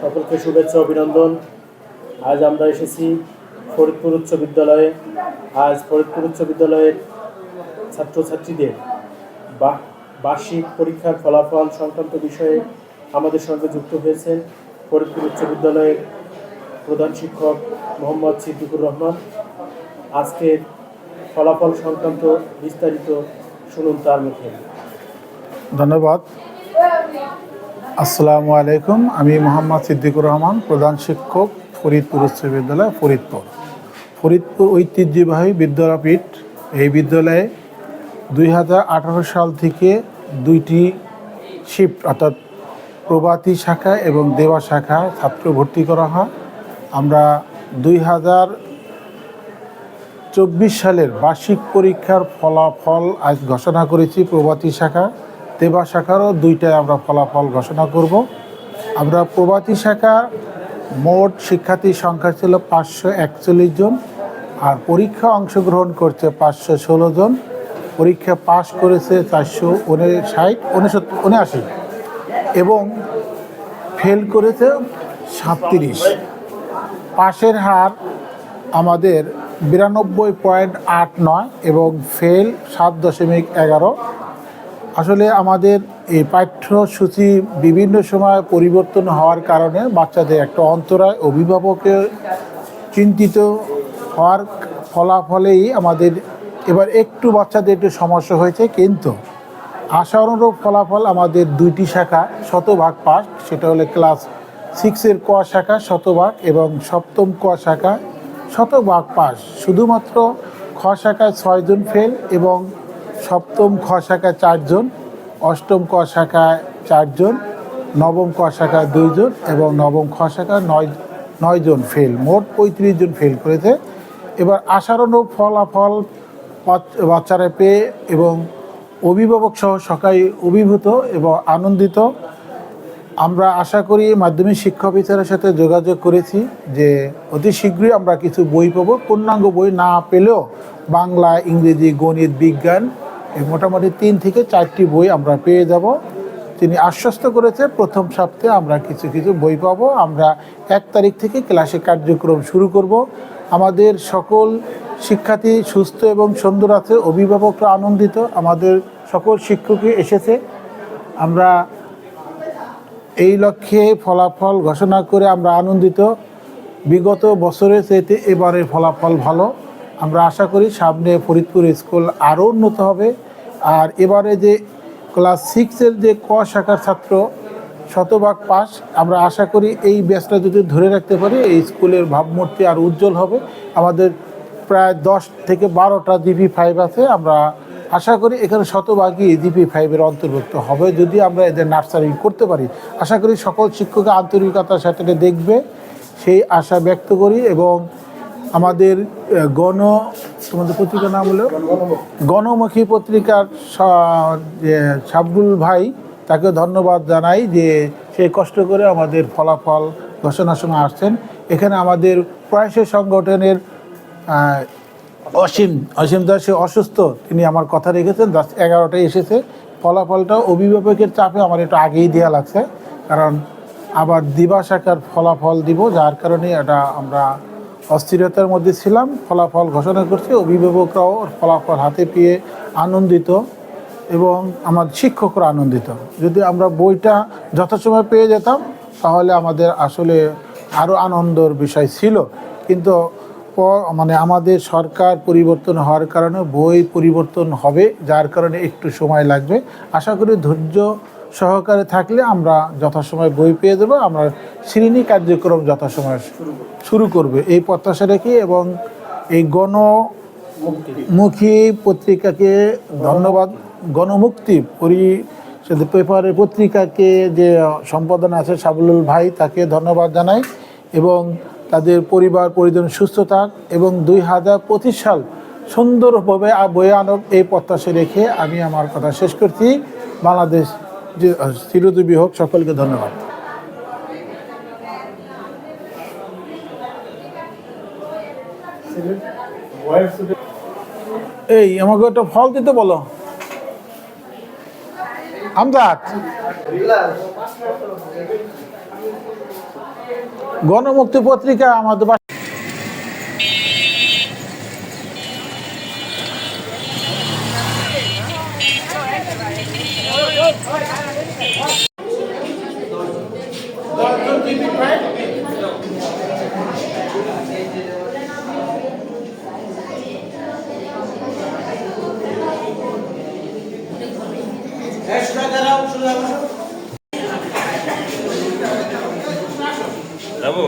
সকলকে শুভেচ্ছা অভিনন্দন। আজ আমরা এসেছি ফরিদপুর উচ্চ বিদ্যালয়ে। আজ ফরিদপুর উচ্চ বিদ্যালয়ের ছাত্রছাত্রীদের বার্ষিক পরীক্ষার ফলাফল সংক্রান্ত বিষয়ে আমাদের সঙ্গে যুক্ত হয়েছেন ফরিদপুর উচ্চ বিদ্যালয়ের প্রধান শিক্ষক মোহাম্মদ সিদ্দিকুর রহমান। আজকের ফলাফল সংক্রান্ত বিস্তারিত শুনুন তার মুখে। ধন্যবাদ। আসসালামু আলাইকুম। আমি মোহাম্মদ সিদ্দিকুর রহমান, প্রধান শিক্ষক, ফরিদপুর উচ্চ বিদ্যালয়, ফরিদপুর ঐতিহ্যবাহী বিদ্যাপীঠ। এই বিদ্যালয়ে 2018 সাল থেকে দুইটি শিফট অর্থাৎ প্রভাতী শাখা এবং দেওয়া শাখায় ছাত্র ভর্তি করা হয়। আমরা 2024 সালের বার্ষিক পরীক্ষার ফলাফল আজ ঘোষণা করেছি। প্রভাতী শাখা, দেবা শাখারও দুইটায় আমরা ফলাফল ঘোষণা করব। আমরা প্রভাতী শাখা মোট শিক্ষার্থীর সংখ্যা ছিল 541 জন, আর পরীক্ষা অংশগ্রহণ করছে 516 জন। পরীক্ষা পাশ করেছে 479 এবং ফেল করেছে 37। পাশের হার আমাদের 92.89 এবং ফেল 7.11। আসলে আমাদের এই পাঠ্যসূচি বিভিন্ন সময় পরিবর্তন হওয়ার কারণে বাচ্চাদের একটা অন্তরায়, অভিভাবকের চিন্তিত হওয়ার ফলাফলেই আমাদের এবার একটু বাচ্চাদের একটু সমস্যা হয়েছে, কিন্তু আশানুরূপ ফলাফল আমাদের দুইটি শাখা শতভাগ পাস। সেটা হলো ক্লাস 6-এর ক শাখা শতভাগ এবং সপ্তম ক শাখা শতভাগ পাস। শুধুমাত্র খ শাখায় 6 জন ফেল এবং সপ্তম খ শাখায় 4 জন, অষ্টম ক শাখায় 4 জন, নবম ক শাখায় 2 জন এবং নবম খ শাখায় 9 জন ফেল। মোট 35 জন ফেল করেছে। এবার আশানুরূপ ফলাফল বাচ্চারা পেয়ে এবং অভিভাবক সহ সবাই অভিভূত এবং আনন্দিত। আমরা আশা করি মাধ্যমিক শিক্ষা অফিসারের সাথে যোগাযোগ করেছি যে অতি শীঘ্রই আমরা কিছু বই পাবো। পূর্ণাঙ্গ বই না পেলেও বাংলা, ইংরেজি, গণিত, বিজ্ঞান মোটামুটি 3 থেকে 4টি বই আমরা পেয়ে যাব। তিনি আশ্বস্ত করেছে প্রথম সপ্তাহে আমরা কিছু বই পাবো। আমরা 1 তারিখ থেকে ক্লাসে কার্যক্রম শুরু করব। আমাদের সকল শিক্ষার্থী সুস্থ এবং সুন্দর আছে, অভিভাবকরা আনন্দিত, আমাদের সকল শিক্ষকই এসেছে। আমরা এই লক্ষ্যে ফলাফল ঘোষণা করে আমরা আনন্দিত। বিগত বছরের চাইতে এবারের ফলাফল ভালো। আমরা আশা করি সামনে ফরিদপুর স্কুল আরও উন্নত হবে। আর এবারে যে ক্লাস 6-এর যে ক শাখার ছাত্র শতভাগ পাস, আমরা আশা করি এই ব্যাচটা যদি ধরে রাখতে পারি এই স্কুলের ভাবমূর্তি আর উজ্জ্বল হবে। আমাদের প্রায় 10 থেকে 12টা জিপি-5 আছে। আমরা আশা করি এখানে শতভাগই জিপি-5-এর অন্তর্ভুক্ত হবে যদি আমরা এদের নার্সারিং করতে পারি। আশা করি সকল শিক্ষক আন্তরিকতার সাথে দেখবে, সেই আশা ব্যক্ত করি। এবং আমাদের তোমাদের পত্রিকার নাম হলো গণমুখী পত্রিকার সাবরুল ভাই, তাকে ধন্যবাদ জানাই যে সে কষ্ট করে আমাদের ফলাফল ঘোষণার সময় আসছেন। এখানে আমাদের প্রয়াসী সংগঠনের অসীম দাস, সে অসুস্থ, তিনি আমার কথা রেখেছেন। 11টায় এসেছে। ফলাফলটা অভিভাবকের চাপে আমার একটু আগেই দেওয়া লাগছে, কারণ আবার দিবা শাখার ফলাফল দিব, যার কারণে এটা আমরা অস্থিরতার মধ্যে ছিলাম। ফলাফল ঘোষণা করছে, অভিভাবকরাও ফলাফল হাতে পেয়ে আনন্দিত এবং আমার শিক্ষকরা আনন্দিত। যদি আমরা বইটা যথাসময় পেয়ে যেতাম তাহলে আমাদের আসলে আরও আনন্দের বিষয় ছিল, কিন্তু আমাদের সরকার পরিবর্তন হওয়ার কারণে বই পরিবর্তন হবে, যার কারণে একটু সময় লাগবে। আশা করি ধৈর্য সহকারে থাকলে আমরা যথাসময় বই পেয়ে দেবো। আমরা শ্রেণী কার্যক্রম যথাসময় শুরু করবে এই প্রত্যাশা রেখে এবং এই গণমুখী পত্রিকাকে ধন্যবাদ, গণমুক্তি পেপারের পত্রিকাকে যে সম্পাদন আছে সাবরুল ভাই, তাকে ধন্যবাদ জানাই এবং তাদের পরিবার পরিজন সুস্থ থাক এবং 2025 সাল সুন্দরভাবে বয়ে আনক এই প্রত্যাশা রেখে আমি আমার কথা শেষ করছি। বাংলাদেশ যে চিরজীবী হোক। সকলকে ধন্যবাদ। এই আমাকে একটা ফল দিতে বলো। আমজাদ গণমুক্তি পত্রিকা আমাদের Bravo.